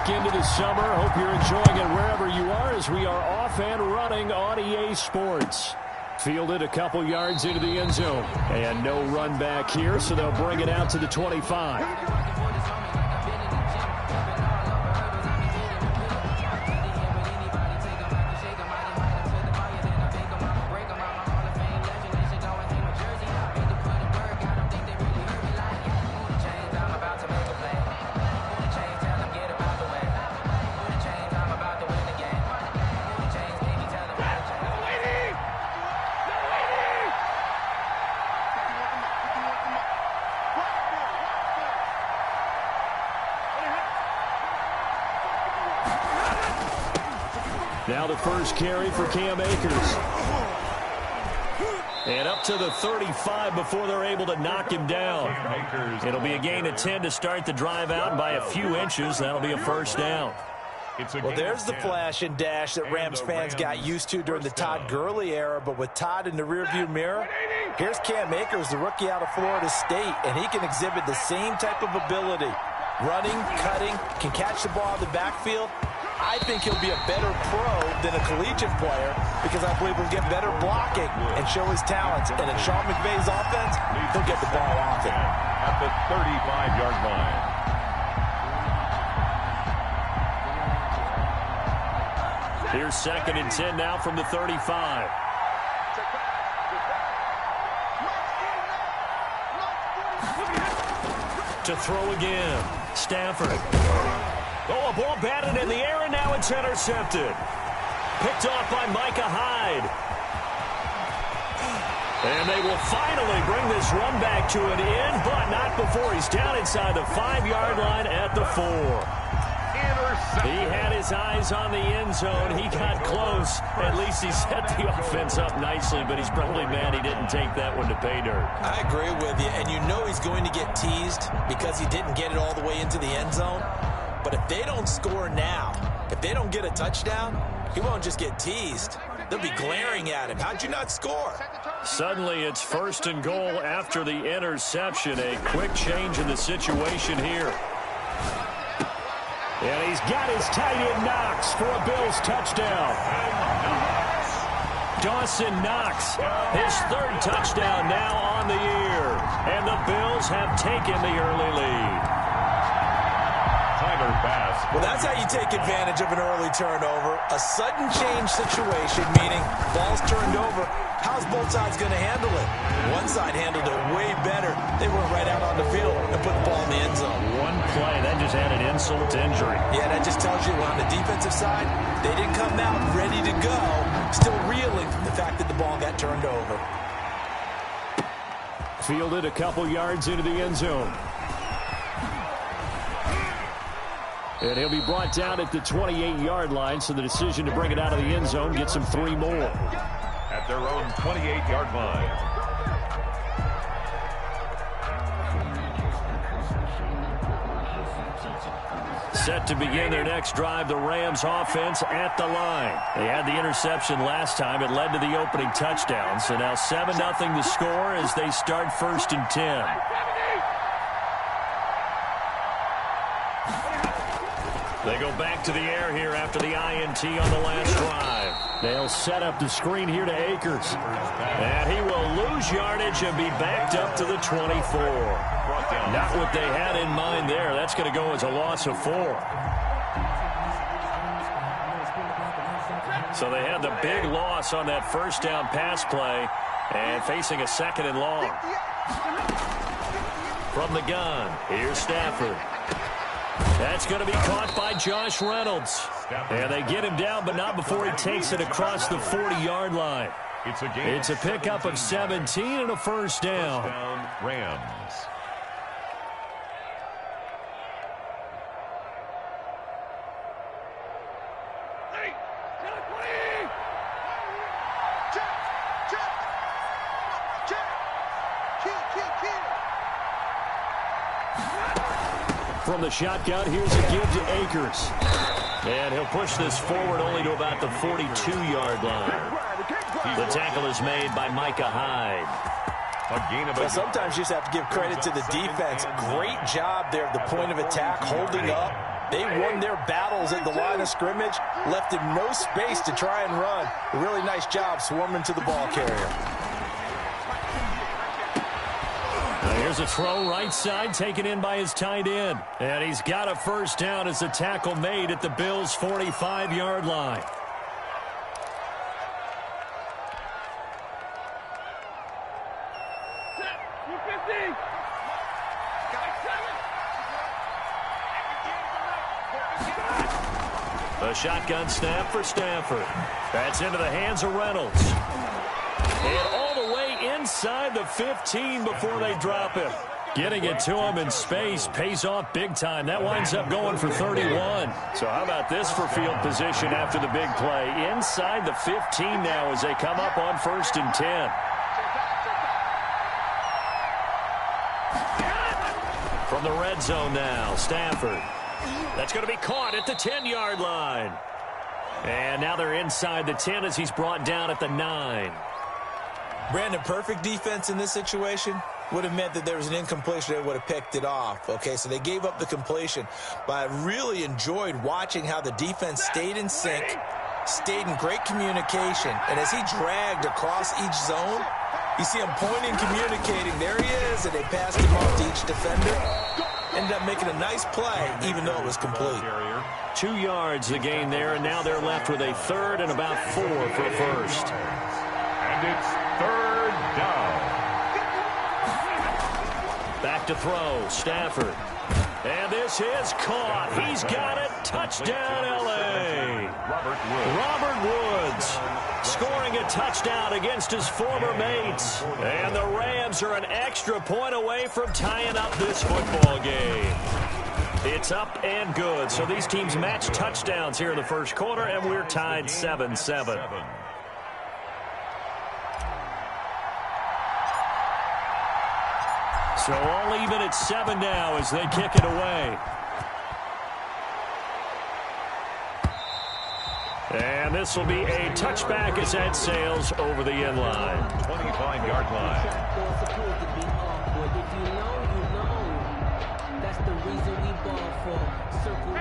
back into the summer. Hope you're enjoying it wherever you are as we are off and running on EA Sports. Fielded a couple yards into the end zone. And no run back here, so they'll bring it out to the 25. Now the first carry for Cam Akers. And up to the 35 before they're able to knock him down. It'll be a gain of 10 to start the drive out, and by a few inches, that'll be a first down. Well, there's the flash and dash that Rams fans got used to during the Todd Gurley era, but with Todd in the rearview mirror, here's Cam Akers, the rookie out of Florida State, and he can exhibit the same type of ability. Running, cutting, can catch the ball in the backfield. I think he'll be a better pro than a collegiate player because I believe he'll get better blocking and show his talents. And in Sean McVay's offense, he'll get the ball often. At the 35-yard line. Here's 2nd and 10 now from the 35. To throw again. Stafford. Oh, a ball batted in the air, and now it's intercepted. Picked off by Micah Hyde. And they will finally bring this run back to an end, but not before he's down inside the 5-yard line at the 4. He had his eyes on the end zone. He got close. At least he set the offense up nicely, but he's probably mad he didn't take that one to pay dirt. I agree with you, and you know he's going to get teased because he didn't get it all the way into the end zone. But if they don't score now, if they don't get a touchdown, he won't just get teased. They'll be glaring at him. How'd you not score? Suddenly it's 1st and goal after the interception. A quick change in the situation here. And he's got his tight end Knox for a Bills touchdown. Dawson Knox, his 3rd touchdown now on the year. And the Bills have taken the early lead. Pass. Well, that's how you take advantage of an early turnover. A sudden change situation, meaning ball's turned over. How's both sides going to handle it? One side handled it way better. They went right out on the field and put the ball in the end zone. One play, that just added insult to injury. Yeah, that just tells you on the defensive side, they didn't come out ready to go, still reeling from the fact that the ball got turned over. Fielded a couple yards into the end zone. And he'll be brought down at the 28-yard line, so the decision to bring it out of the end zone gets him 3 more. At their own 28-yard line. Set to begin their next drive, the Rams offense at the line. They had the interception last time. It led to the opening touchdown. So now 7-0 to score as they start 1st and 10. They go back to the air here after the INT on the last drive. They'll set up the screen here to Akers. And he will lose yardage and be backed up to the 24. Not what they had in mind there. That's going to go as a loss of 4. So they had the big loss on that 1st down pass play and facing a 2nd and long. From the gun, here's Stafford. That's going to be caught by Josh Reynolds. And they get him down, but not before he takes it across the 40-yard line. It's a pickup of 17 and a 1st down. Rams. From the shotgun, here's a give to Akers. And he'll push this forward only to about the 42-yard line. The tackle is made by Micah Hyde. Well, sometimes you just have to give credit to the defense. Great job there at the point of attack, holding up, They won their battles at the line of scrimmage, left him no space to try and run. A really nice job swarming to the ball carrier. Here's a throw right side taken in by his tight end. And he's got a first down as the tackle made at the Bills' 45-yard line. A shotgun snap for Stafford. That's into the hands of Reynolds. And all the way inside the 15 before they drop him. Getting it to him in space pays off big time. That winds up going for 31. So how about this for field position after the big play? Inside the 15 now as they come up on 1st and 10. From the red zone now, Stafford. That's going to be caught at the 10-yard line. And now they're inside the 10 as he's brought down at the 9. Brandon, perfect defense in this situation would have meant that there was an incompletion. They would have picked it off. Okay, so they gave up the completion. But I really enjoyed watching how the defense stayed in sync, stayed in great communication. And as he dragged across each zone, you see him pointing, communicating. There he is, and they passed him off to each defender. Ended up making a nice play, even though it was complete. 2 yards the gain there, and now they're left with a 3rd and about 4 for first. And it's 3rd down. Back to throw, Stafford. And this is caught. He's got it. Touchdown, L.A. Robert Woods scoring a touchdown against his former mates. And the Rams are an extra point away from tying up this football game. It's up and good. So these teams match touchdowns here in the first quarter, and we're tied 7-7. So all even at 7 now as they kick it away. And this will be a touchback as that sails over the end line. 25-yard line.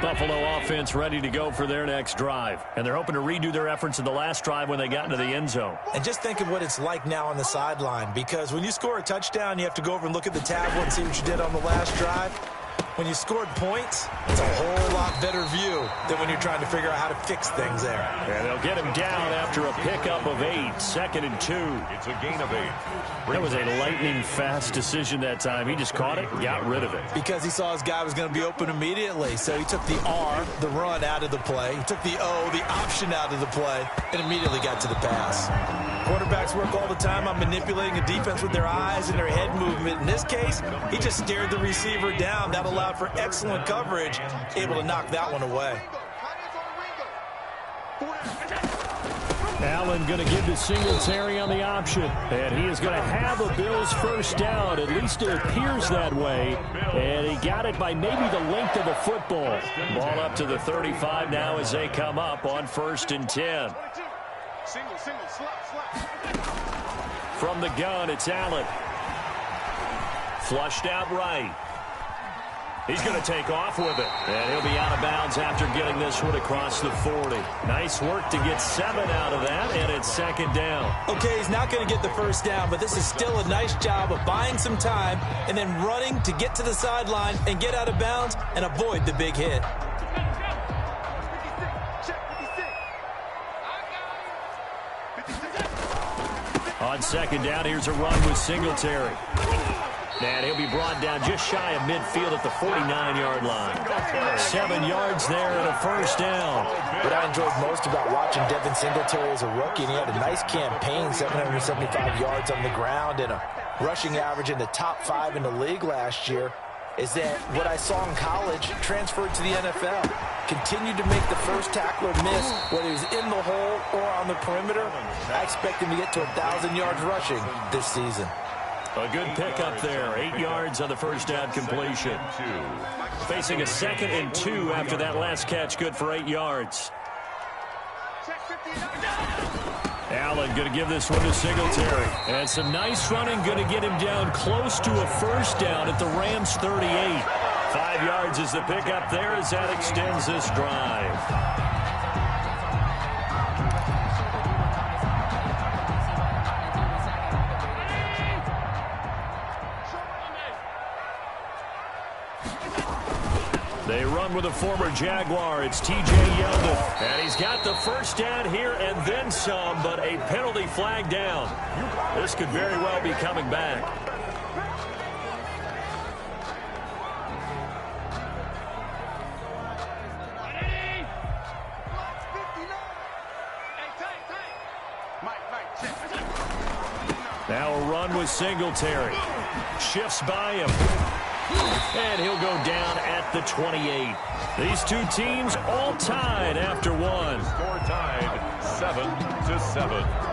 Buffalo offense ready to go for their next drive. And they're hoping to redo their efforts in the last drive when they got into the end zone. And just think of what it's like now on the sideline, because when you score a touchdown, you have to go over and look at the tablet and see what you did on the last drive. When you scored points, it's a whole lot better view than when you're trying to figure out how to fix things there. And they'll get him down after a pickup of 8, 2nd and 2. It's a gain of 8. That was a lightning-fast decision that time. He just caught it and got rid of it. Because he saw his guy was going to be open immediately. So he took the R, the run, out of the play. He took the O, the option, out of the play, and immediately got to the pass. Quarterbacks work all the time on manipulating a defense with their eyes and their head movement. In this case, he just stared the receiver down. That allowed for excellent coverage, able to knock that one away. Allen going to give to Singletary on the option. And he is going to have a Bills first down. At least it appears that way. And he got it by maybe the length of a football. Ball up to the 35 now as they come up on 1st and 10. From the gun, it's Allen. Flushed out right. He's going to take off with it. And he'll be out of bounds after getting this one across the 40. Nice work to get 7 out of that, and it's 2nd down. Okay, he's not going to get the first down, but this is still a nice job of buying some time and then running to get to the sideline and get out of bounds and avoid the big hit. On 2nd down, here's a run with Singletary. And he'll be brought down just shy of midfield at the 49-yard line. 7 yards there and a first down. What I enjoyed most about watching Devin Singletary as a rookie, and he had a nice campaign, 775 yards on the ground and a rushing average in the top 5 in the league last year, is that what I saw in college transferred to the NFL. Continued to make the first tackler miss, whether he was in the hole or on the perimeter. I expect him to get to 1,000 yards rushing this season. A good pickup there. 8 yards on the first down completion. Facing a 2nd and 2 after that last catch. Good for 8 yards. Allen going to give this one to Singletary. And some nice running going to get him down close to a first down at the Rams 38. 5 yards is the pickup there as that extends this drive. They run with a former Jaguar. It's T.J. Yeldon. And he's got the first down here and then some, but a penalty flag down. This could very well be coming back. Now a run with Singletary. Shifts by him. And he'll go down at the 28. These two teams all tied after one. Score tied 7-7.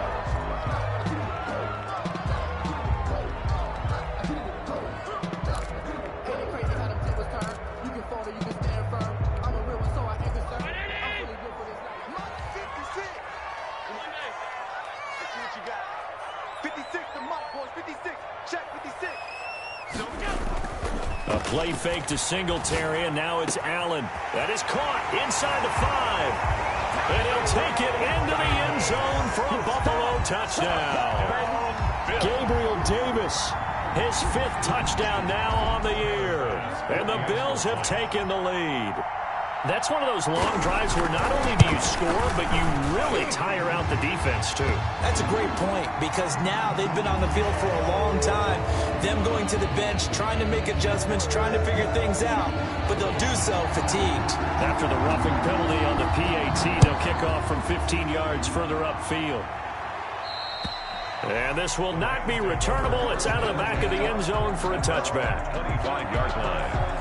A play fake to Singletary, and now it's Allen. That is caught inside the 5. And he'll take it into the end zone for a Buffalo touchdown. Gabriel Davis, his 5th touchdown now on the year. And the Bills have taken the lead. That's one of those long drives where not only do you score, but you really tire out the defense, too. That's a great point, because now they've been on the field for a long time. Them going to the bench, trying to make adjustments, trying to figure things out, but they'll do so fatigued. After the roughing penalty on the PAT, they'll kick off from 15 yards further upfield. And this will not be returnable. It's out of the back of the end zone for a touchback. 25-yard line.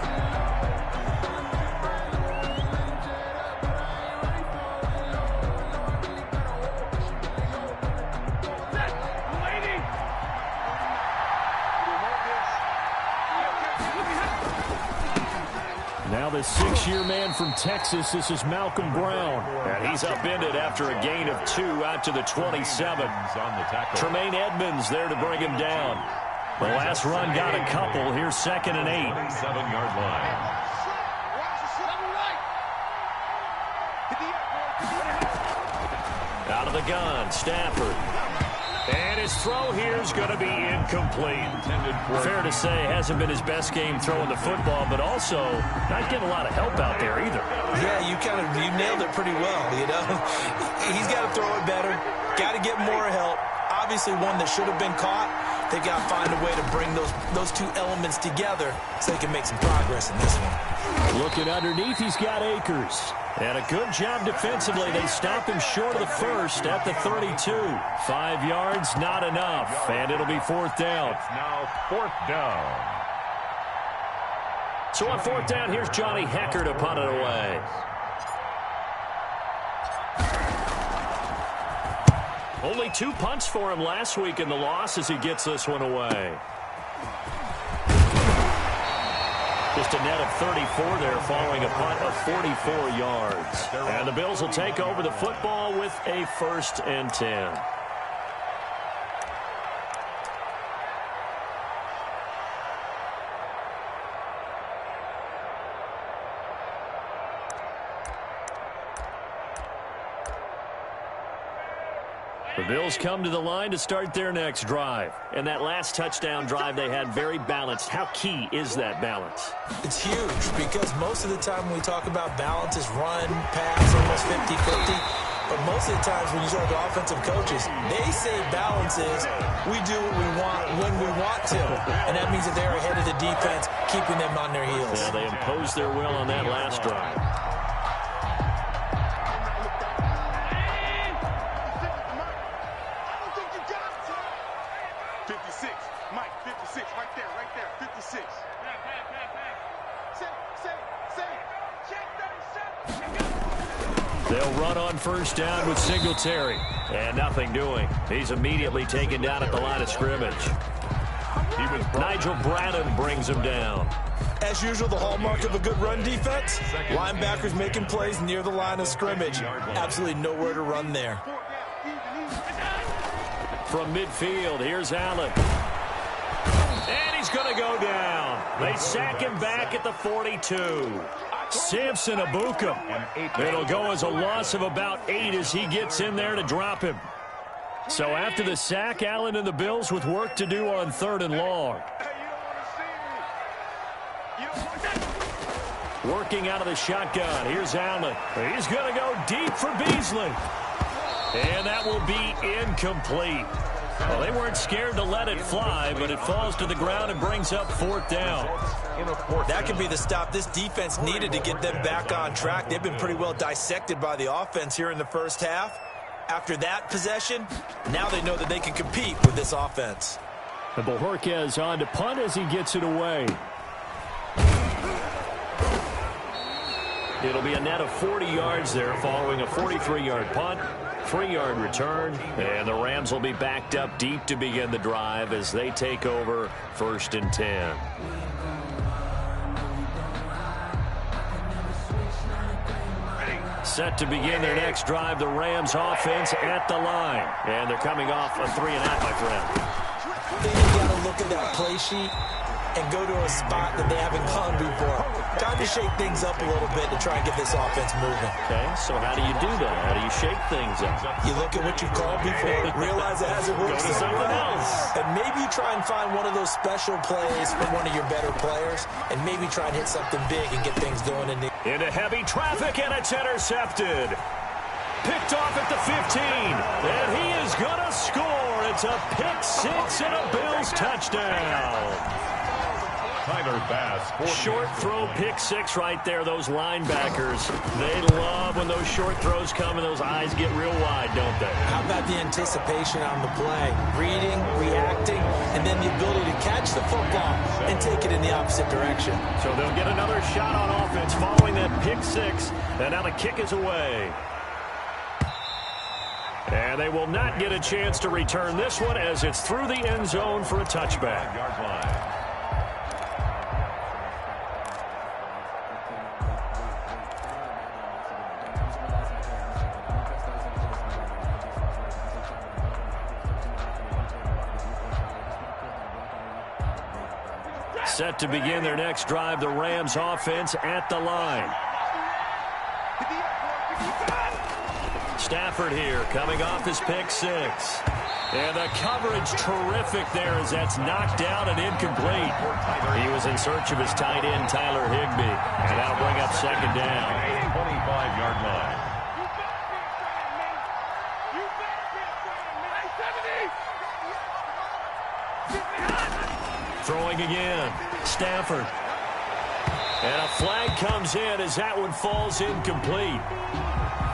Now the 6-year man from Texas, this is Malcolm Brown. And he's upended after a gain of 2 out to the 27. Tremaine Edmonds there to bring him down. The last run got a couple. Here's 2nd and 8. 27-yard line. Out of the gun, Stafford. And his throw here is going to be incomplete. Fair to say, hasn't been his best game throwing the football, but also not getting a lot of help out there either. Yeah, you nailed it pretty well, you know. He's got to throw it better, got to get more help. Obviously one that should have been caught. They got to find a way to bring those two elements together so they can make some progress in this one. Looking underneath, he's got Akers. And a good job defensively. They stop him short of the first at the 32. 5 yards, not enough. And it'll be 4th down. It's now 4th down. So on 4th down, here's Johnny Hecker to punt it away. Only 2 punts for him last week in the loss as he gets this one away. Just a net of 34 there following a punt of 44 yards. And the Bills will take over the football with a 1st and 10. The Bills come to the line to start their next drive. And that last touchdown drive they had very balanced. How key is that balance? It's huge, because most of the time when we talk about balance is run, pass, almost 50-50. But most of the times when you talk to offensive coaches, they say balance is we do what we want when we want to. And that means that they're ahead of the defense, keeping them on their heels. Yeah, they imposed their will on that last drive. They'll run on 1st down with Singletary. And nothing doing. He's immediately taken down at the line of scrimmage. Nigel Bradham brings him down. As usual, the hallmark of a good run defense, linebackers making plays near the line of scrimmage. Absolutely nowhere to run there. From midfield, here's Allen. And he's going to go down. They sack him back at the 42. Samson Abukum. It'll go as a loss of about 8 as he gets in there to drop him. So after the sack, Allen and the Bills with work to do on 3rd and long. Working out of the shotgun. Here's Allen. He's going to go deep for Beasley. And that will be incomplete. Well, they weren't scared to let it fly, but it falls to the ground and brings up 4th down. That could be the stop this defense needed to get them back on track. They've been pretty well dissected by the offense here in the first half. After that possession, now they know that they can compete with this offense. And Bojorquez on to punt as he gets it away. It'll be a net of 40 yards there following a 43-yard punt, 3-yard return, and the Rams will be backed up deep to begin the drive as they take over 1st and 10. Set to begin their next drive, the Rams offense at the line. And they're coming off a 3-and-out, my friend. I think you got to look at that play sheet and go to a spot that they haven't gone before. Time to shake things up a little bit to try and get this offense moving. Okay, so how do you do that? How do you shake things up? You look at what you called before, realize it hasn't worked Go to something else. And maybe you try and find one of those special plays from one of your better players, and maybe try and hit something big and get things going in the... Into heavy traffic, and it's intercepted. Picked off at the 15, and he is going to score. It's a pick 6 and a Bills touchdown. Short throw, pick 6 right there. Those linebackers, they love when those short throws come and those eyes get real wide, don't they? How about the anticipation on the play? Reading, reacting, and then the ability to catch the football and take it in the opposite direction. So they'll get another shot on offense following that pick 6, and now the kick is away. And they will not get a chance to return this one as it's through the end zone for a touchback. Yard line. Set to begin their next drive, the Rams offense at the line. Stafford here coming off his pick 6. And the coverage terrific there as that's knocked out and incomplete. He was in search of his tight end, Tyler Higbee. And that'll bring up 2nd down. 25-yard line. Throwing again. Stafford. And a flag comes in as that one falls incomplete.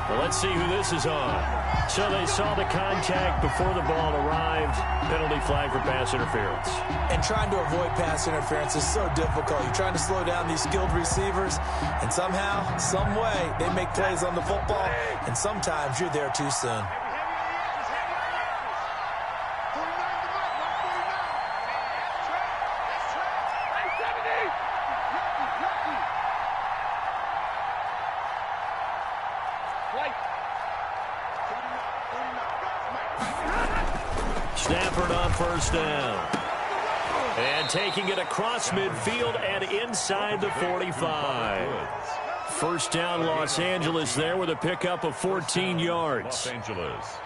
Well, let's see who this is on. So they saw the contact before the ball arrived. Penalty flag for pass interference. And trying to avoid pass interference is so difficult. You're trying to slow down these skilled receivers, and somehow, some way, they make plays on the football, and sometimes you're there too soon. Stafford on 1st down. And taking it across midfield and inside the 45. 1st down, Los Angeles there with a pickup of 14 yards. Los Angeles.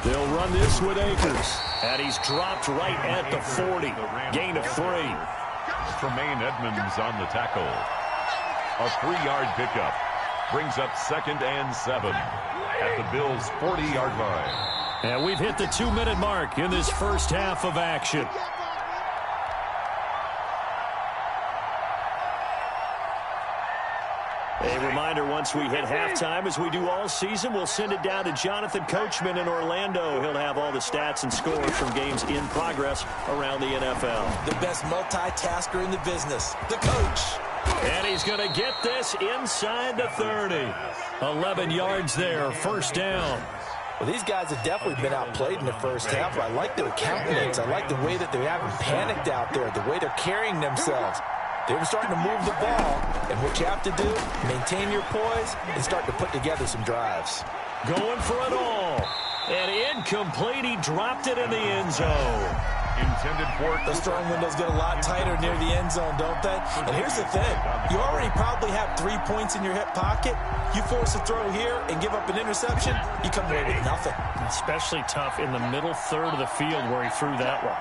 They'll run this with Akers. And he's dropped right at the 40. Gain of 3. Tremaine Edmonds on the tackle. A 3-yard pickup. Brings up 2nd and 7 at the Bills' 40-yard line. And we've hit the 2-minute mark in this first half of action. A reminder, once we hit halftime, as we do all season, we'll send it down to Jonathan Coachman in Orlando. He'll have all the stats and scores from games in progress around the NFL. The best multitasker in the business, the coach. And he's going to get this inside the 30. 11 yards there, 1st down. Well, these guys have definitely been outplayed in the first half. I like their countenance. I like the way that they haven't panicked out there, the way they're carrying themselves. They were starting to move the ball, and what you have to do, maintain your poise and start to put together some drives. Going for it all. And incomplete. He dropped it in the end zone. Intended for those throwing windows get a lot tighter near the end zone, don't they? And here's the thing. You already probably have 3 points in your hip pocket. You force a throw here and give up an interception, you come away with nothing. Especially tough in the middle third of the field where he threw that one.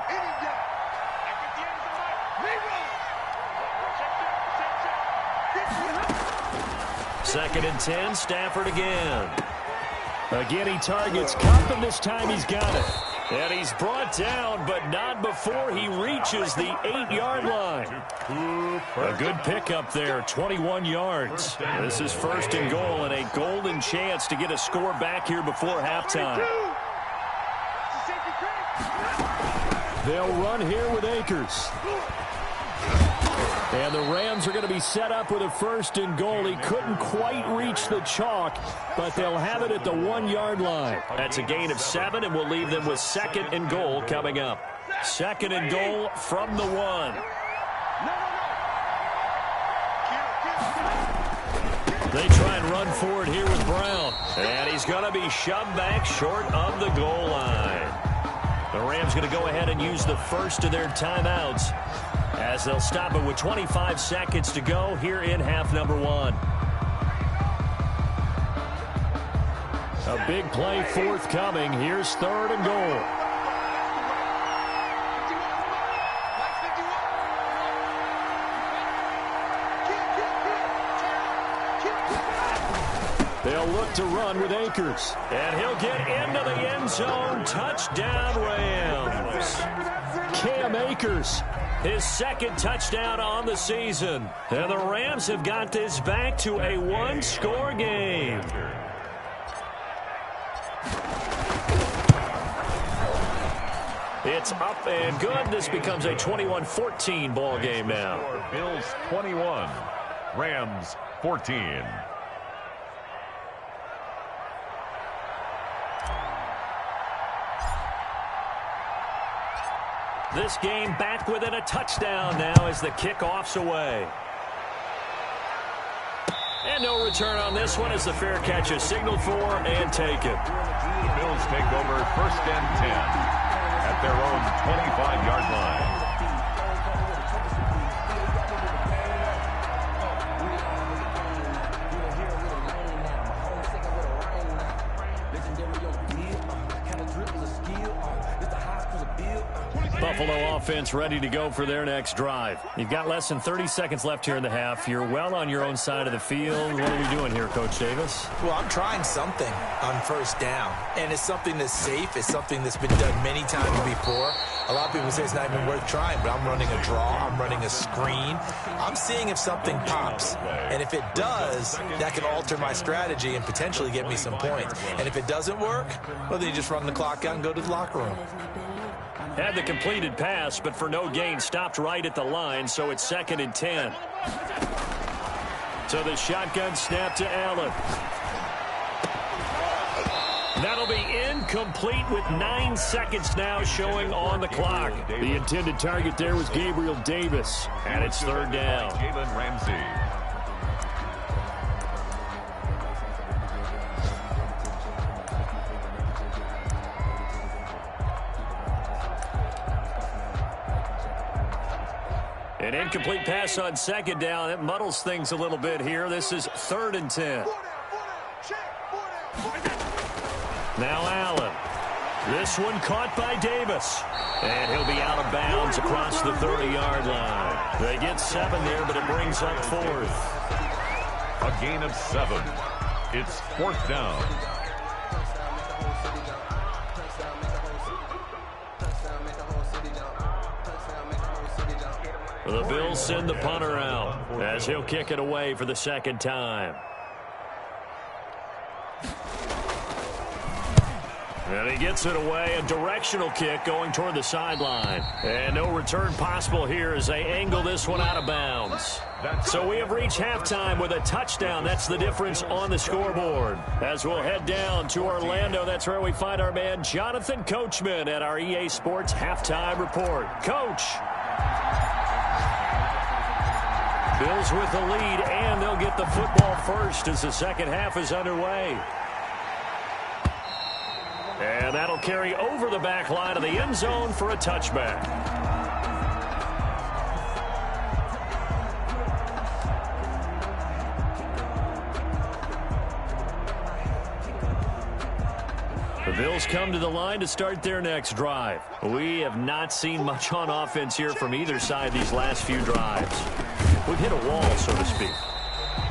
Second and 10, Stafford again. Again, he targets Kupp, and this time he's got it. And he's brought down, but not before he reaches the 8-yard line. A good pickup there, 21 yards. This is first and goal, and a golden chance to get a score back here before halftime. They'll run here with Akers. And the Rams are going to be set up with a first and goal. He couldn't quite reach the chalk, but they'll have it at the 1-yard line. That's a gain of 7, and we'll leave them with second and goal coming up. Second and goal from the 1. They try and run for it here with Brown. And he's going to be shoved back short of the goal line. The Rams going to go ahead and use the first of their timeouts, as they'll stop it with 25 seconds to go here in half number 1. A big play forthcoming. Here's third and goal. They'll look to run with Akers. And he'll get into the end zone. Touchdown, Rams. Cam Akers, his second touchdown on the season. And the Rams have got this back to a 1-score game. It's up and good. This becomes a 21-14 ball game now. Bills 21, Rams 14. This game back within a touchdown now as the kickoff's away. And no return on this one as the fair catch is signaled for and taken. The Bills take over first and 10 at their own 25-yard line. Buffalo offense ready to go for their next drive. You've got less than 30 seconds left here in the half. You're well on your own side of the field. What are we doing here, Coach Davis? Well, I'm trying something on first down, and it's something that's safe. It's something that's been done many times before. A lot of people say it's not even worth trying, but I'm running a draw. I'm running a screen. I'm seeing if something pops, and if it does, that can alter my strategy and potentially get me some points. And if it doesn't work, well, then you just run the clock out and go to the locker room. Had the completed pass, but for no gain, stopped right at the line, so it's second and 10. So the shotgun snap to Allen. That'll be incomplete with 9 seconds now showing on the clock. The intended target there was Gabriel Davis, and it's third down. Jalen Ramsey. An incomplete pass on second down. It muddles things a little bit here. This is third and 10. Now Allen. This one caught by Davis. And he'll be out of bounds across the 30-yard line. They get 7 there, but it brings up fourth. A gain of 7. It's fourth down. The Bills send the punter out as he'll kick it away for the second time. And he gets it away, a directional kick going toward the sideline. And no return possible here as they angle this one out of bounds. So we have reached halftime with a touchdown. That's the difference on the scoreboard. As we'll head down to Orlando, that's where we find our man Jonathan Coachman at our EA Sports Halftime Report. Coach. Bills with the lead, and they'll get the football first as the second half is underway. And that'll carry over the back line of the end zone for a touchback. The Bills come to the line to start their next drive. We have not seen much on offense here from either side these last few drives. We've hit a wall, so to speak.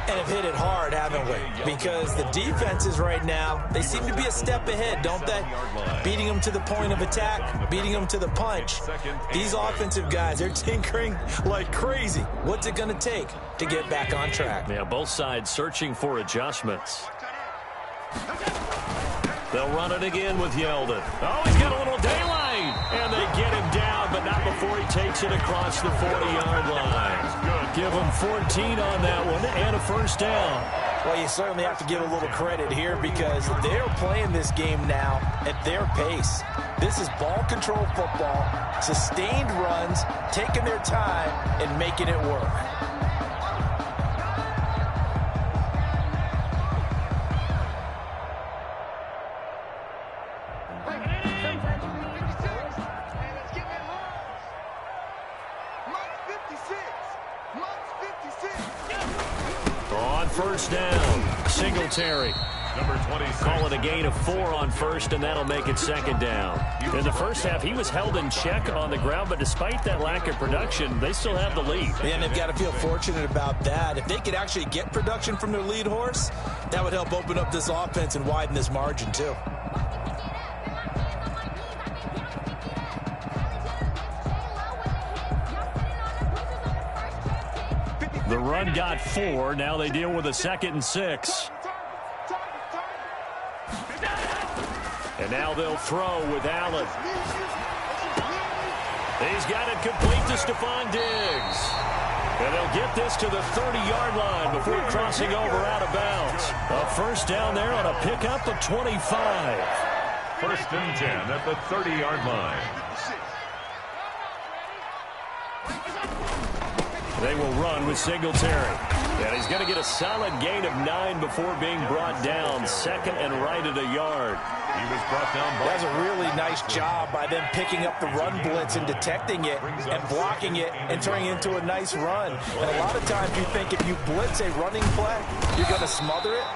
And have hit it hard, haven't we? Because the defenses right now, they seem to be a step ahead, don't they? Beating them to the point of attack, beating them to the punch. These offensive guys, they're tinkering like crazy. What's it going to take to get back on track? Yeah, both sides searching for adjustments. They'll run it again with Yeldon. Oh, he's got a little daylight. And they get him down, but not before he takes it across the 40-yard line. Give him 14 on that one and a first down. Well, you certainly have to give a little credit here because they're playing this game now at their pace. This is ball control football, sustained runs, taking their time and making it work. First down, Singletary. Number 26. Call it a gain of 4 on first, and that'll make it second down. In the first half, he was held in check on the ground, but despite that lack of production, they still have the lead. And they've got to feel fortunate about that. If they could actually get production from their lead horse, that would help open up this offense and widen this margin, too. The run got 4. Now they deal with a 2nd and 6. And now they'll throw with Allen. He's got it complete to Stephon Diggs. And they'll get this to the 30-yard line before crossing over out of bounds. A first down there on a pickup of 25. First and 10 at the 30-yard line. They will run with Singletary. And he's going to get a solid gain of 9 before being brought down. 2nd and right at a yard. He was brought down by... That's a really nice job by them picking up the run blitz and detecting it and blocking it and turning it into a nice run. And a lot of times you think if you blitz a running play, you're going to smother it.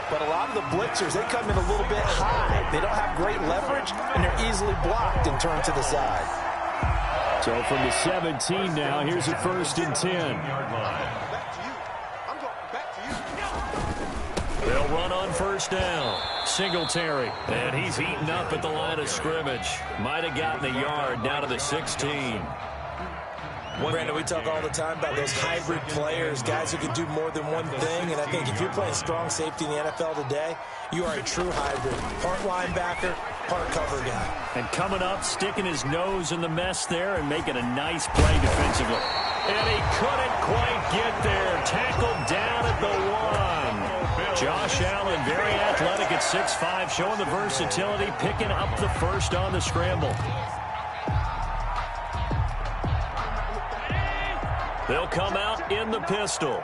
But a lot of the blitzers, they come in a little bit high. They don't have great leverage, and they're easily blocked and turned to the side. So from the 17 now, here's a first and 10. They'll run on first down. Singletary. And he's eaten up at the line of scrimmage. Might have gotten a yard down to the 16. Brandon, we talk all the time about those hybrid players, guys who can do more than one thing. And I think if you're playing strong safety in the NFL today, you are a true hybrid. Part linebacker, part cover guy. And coming up, sticking his nose in the mess there and making a nice play defensively. And he couldn't quite get there. Tackled down at the 1. Josh Allen, very athletic at 6'5", showing the versatility, picking up the first on the scramble. They'll come out in the pistol.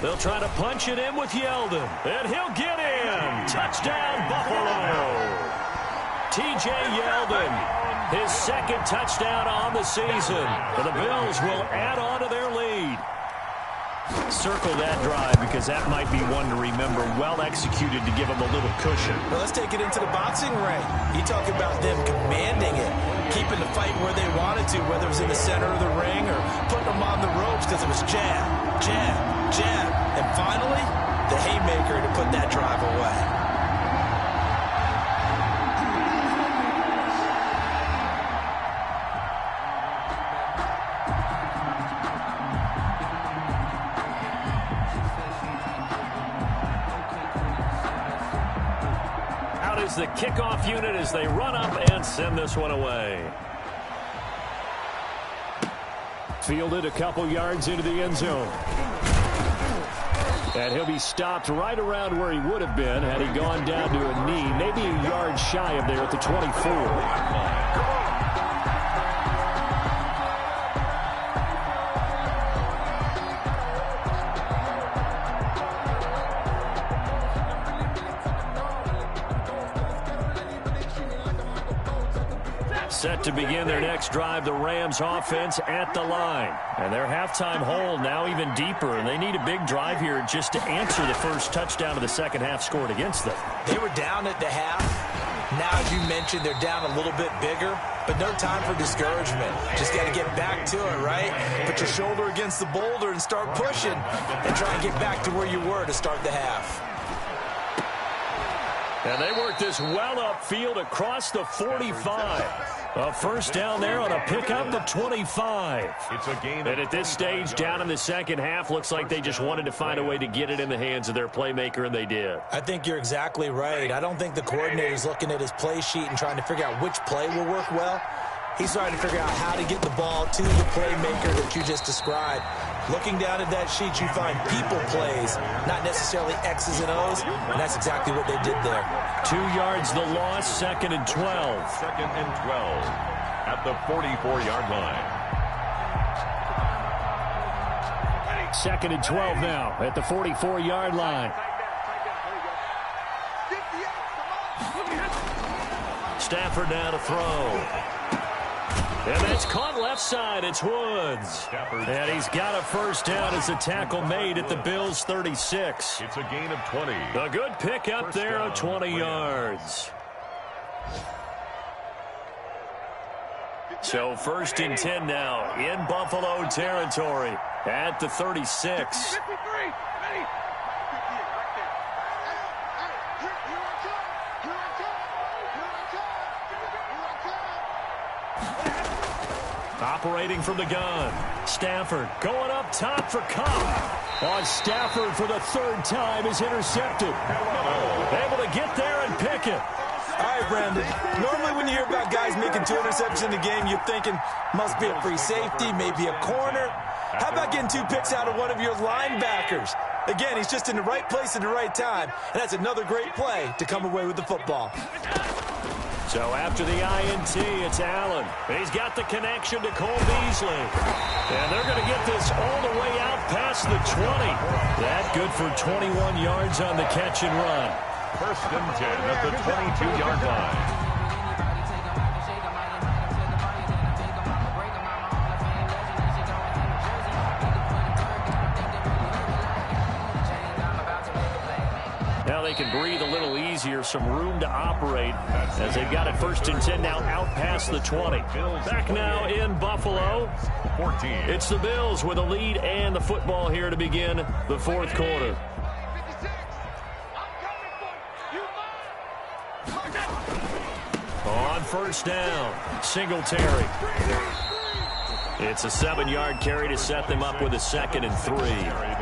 They'll try to punch it in with Yeldon. And he'll get in. Touchdown, Buffalo. T.J. Yeldon, his 2nd touchdown on the season. And the Bills will add on to their lead. Circle that drive because that might be one to remember. Well executed to give them a little cushion. Well, let's take it into the boxing ring. You talk about them commanding it, keeping the fight where they wanted to, whether it was in the center of the ring or putting them on the ropes because it was jab, jab, jab. And finally, the haymaker to put that drive away. The kickoff unit as they run up and send this one away. Fielded a couple yards into the end zone. And he'll be stopped right around where he would have been had he gone down to a knee, maybe a yard shy of there at the 24. Set to begin their next drive, the Rams offense at the line. And their halftime hole now even deeper, and they need a big drive here just to answer the first touchdown of the second half scored against them. They were down at the half. Now, as you mentioned, they're down a little bit bigger, but no time for discouragement. Just got to get back to it, right? Put your shoulder against the boulder and start pushing and try and get back to where you were to start the half. And they work this well upfield across the 45. A first down there on a pickup to 25. It's a gain. And at this stage, down in the second half, looks like they just wanted to find a way to get it in the hands of their playmaker, and they did. I think you're exactly right. I don't think the coordinator's looking at his play sheet and trying to figure out which play will work well. He's trying to figure out how to get the ball to the playmaker that you just described. Looking down at that sheet, you find people plays, not necessarily X's and O's, and that's exactly what they did there. 2 yards the loss, 2nd and 12. 2nd and 12 at the 44-yard line. 2nd and 12 now at the 44-yard line. Stafford now to throw. And that's caught left side. It's Woods. And he's got a first down as a tackle made at the Bills' 36. It's a gain of 20. A good pick up there of 20 yards. So 1st and 10 now in Buffalo territory at the 36. Operating from the gun. Stafford going up top for Cobb. On Stafford for the 3rd time is intercepted. Able to get there and pick it. All right, Brandon. Normally when you hear about guys making 2 interceptions in a game, you're thinking must be a free safety, maybe a corner. How about getting 2 picks out of one of your linebackers? Again, he's just in the right place at the right time, and that's another great play to come away with the football. So after the INT, it's Allen. He's got the connection to Cole Beasley. And they're going to get this all the way out past the 20. That good for 21 yards on the catch and run. 1st and 10 at the 22-yard line. Now they can breathe a little easier, some room to operate as they've got it 1st and 10 now out past the 20. Back now in Buffalo. 14. It's the Bills with a lead and the football here to begin the 4th quarter. On 1st down, Singletary. It's a 7-yard carry to set them up with a 2nd and 3.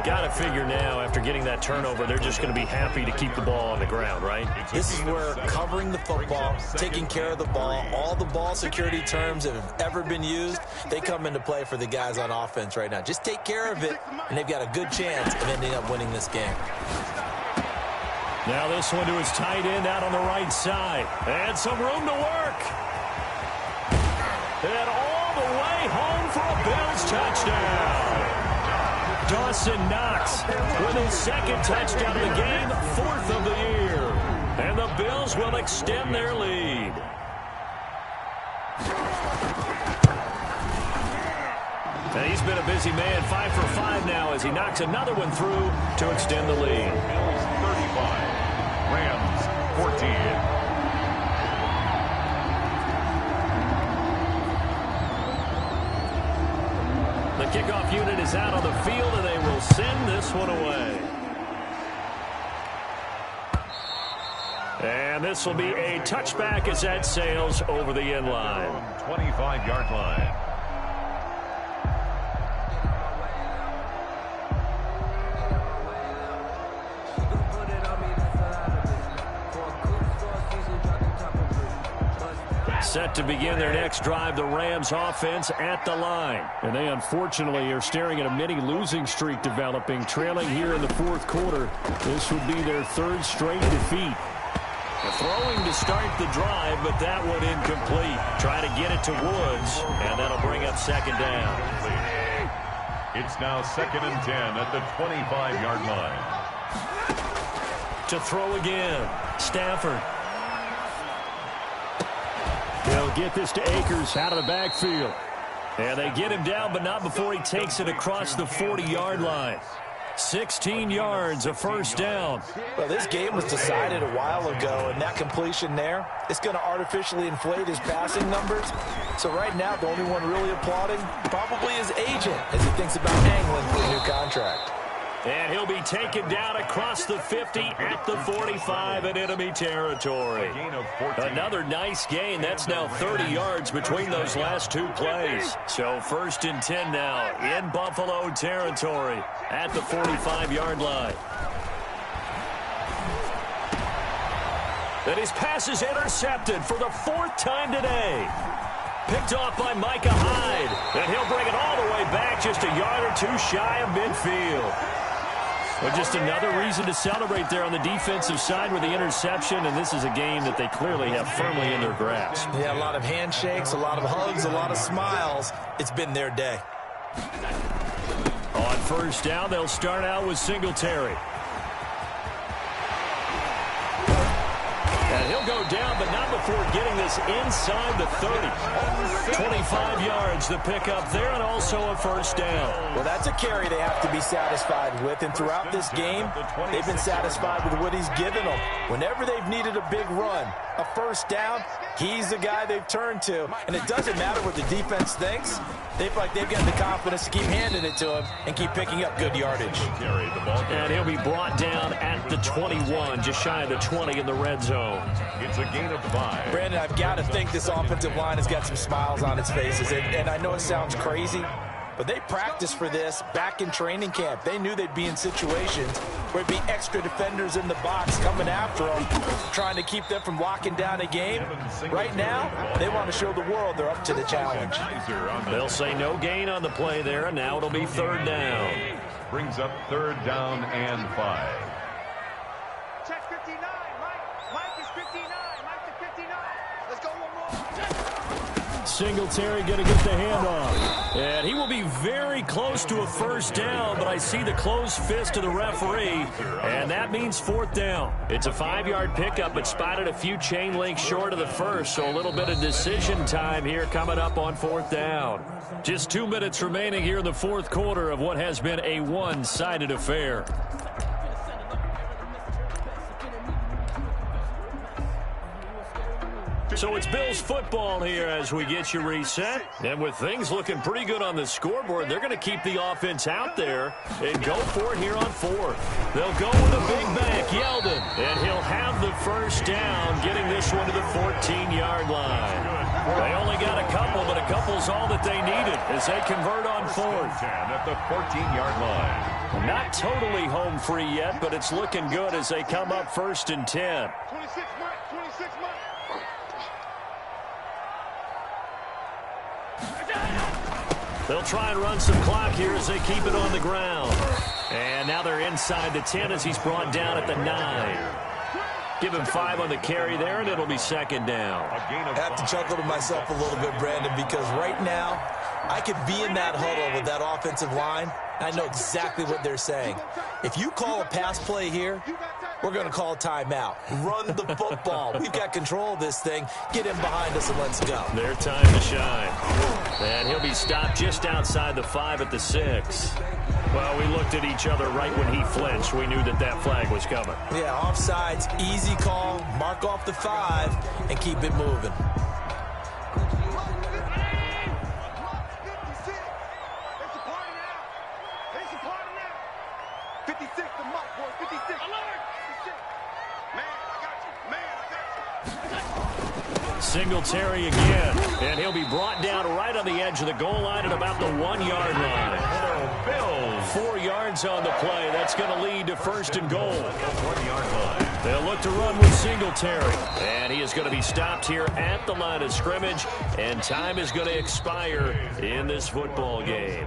Got to figure now, after getting that turnover, they're just going to be happy to keep the ball on the ground, right? This is where covering the football, taking care of the ball, all the ball security terms that have ever been used, they come into play for the guys on offense right now. Just take care of it, and they've got a good chance of ending up winning this game. Now this one to his tight end out on the right side. And some room to work. And all the way home for a Bills touchdown. Dawson Knox with his 2nd touchdown of the game, 4th of the year. And the Bills will extend their lead. And he's been a busy man, 5 for 5 now as he knocks another one through to extend the lead. Bills 35, Rams 14. The kickoff unit is out on the field, and they will send this one away. And this will be a touchback as that sails over the end line. 25-yard line. Set to begin their next drive, the Rams offense at the line. And they unfortunately are staring at a mini losing streak developing, trailing here in the fourth quarter. This would be their third straight defeat. Throwing to start the drive, but that one incomplete. Try to get it to Woods, and that'll bring up second down. It's now 2nd and 10 at the 25-yard line. To throw again, Stafford. They'll get this to Akers out of the backfield. And they get him down, but not before he takes it across the 40-yard line. 16 yards, a first down. Well, this game was decided a while ago, and that completion there, it's going to artificially inflate his passing numbers. So right now, the only one really applauding probably his agent as he thinks about angling for a new contract. And he'll be taken down across the 50 at the 45 in enemy territory. Another nice gain. That's now 30 yards between those last two plays. So 1st and 10 now in Buffalo territory at the 45-yard line. And his pass is intercepted for the 4th time today. Picked off by Micah Hyde. And he'll bring it all the way back just a yard or two shy of midfield. But just another reason to celebrate there on the defensive side with the interception, and this is a game that they clearly have firmly in their grasp. Yeah, a lot of handshakes, a lot of hugs, a lot of smiles. It's been their day. On first down, they'll start out with Singletary. And he'll go down, but not before getting this inside the 30. 25 yards, the pickup there, and also a first down. Well, that's a carry they have to be satisfied with, and throughout this game, they've been satisfied with what he's given them. Whenever they've needed a big run, a first down, he's the guy they've turned to. And it doesn't matter what the defense thinks. They feel like they've got the confidence to keep handing it to him and keep picking up good yardage. And he'll be brought down at the 21, just shy of the 20 in the red zone. It's a gain of 5. Brandon, I've got to think this offensive line has got some smiles on its faces. And I know it sounds crazy, but they practiced for this back in training camp. They knew they'd be in situations where it'd be extra defenders in the box coming after them, trying to keep them from locking down a game. Right now, they want to show the world they're up to the challenge. They'll say no gain on the play there, and now it'll be 3rd down. Brings up 3rd down and 5. Check 59. Mike is 59. Mike is 59. Let's go one more. Singletary going to get the handoff. And he will be very close to a first down, but I see the closed fist of the referee, and that means 4th down. It's a 5-yard pickup, but spotted a few chain links short of the first, so a little bit of decision time here coming up on 4th down. Just 2 minutes remaining here in the 4th quarter of what has been a one-sided affair. So it's Bills football here as we get you reset. And with things looking pretty good on the scoreboard, they're going to keep the offense out there and go for it here on 4th. They'll go with a big back, Yeldon. And he'll have the first down, getting this one to the 14-yard line. They only got a couple, but a couple's all that they needed as they convert on 4th. At the 14-yard line. Not totally home free yet, but it's looking good as they come up 1st and 10. 26 Mike. 26 Mike. They'll try and run some clock here as they keep it on the ground. And now they're inside the 10 as he's brought down at the 9. Give him 5 on the carry there, and it'll be 2nd down. I have to chuckle to myself a little bit, Brandon, because right now I could be in that huddle with that offensive line. I know exactly what they're saying. If you call a pass play here, we're going to call a timeout. Run the football. We've got control of this thing. Get him behind us and let's go. Their time to shine. And he'll be stopped just outside the 5 at the 6. Well, we looked at each other right when he flinched. We knew that that flag was coming. Yeah, offsides, easy call. Mark off the 5 and keep it moving. Singletary again, and he'll be brought down right on the edge of the goal line at about the 1-yard line. Bills 4 yards on the play. That's going to lead to first and goal. 1-yard line. They'll look to run with Singletary. And he is going to be stopped here at the line of scrimmage. And time is going to expire in this football game.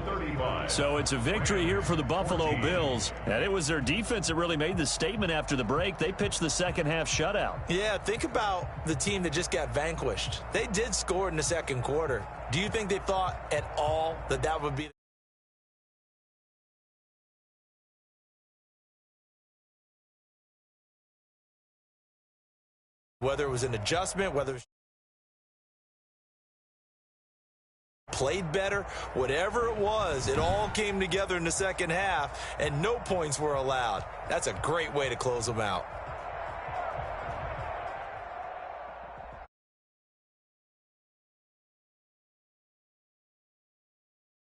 So it's a victory here for the Buffalo Bills. And it was their defense that really made the statement after the break. They pitched the second half shutout. Yeah, think about the team that just got vanquished. They did score in the second quarter. Do you think they thought at all that that would be... Whether it was an adjustment, whether it was played better, whatever it was, it all came together in the second half, and no points were allowed. That's a great way to close them out.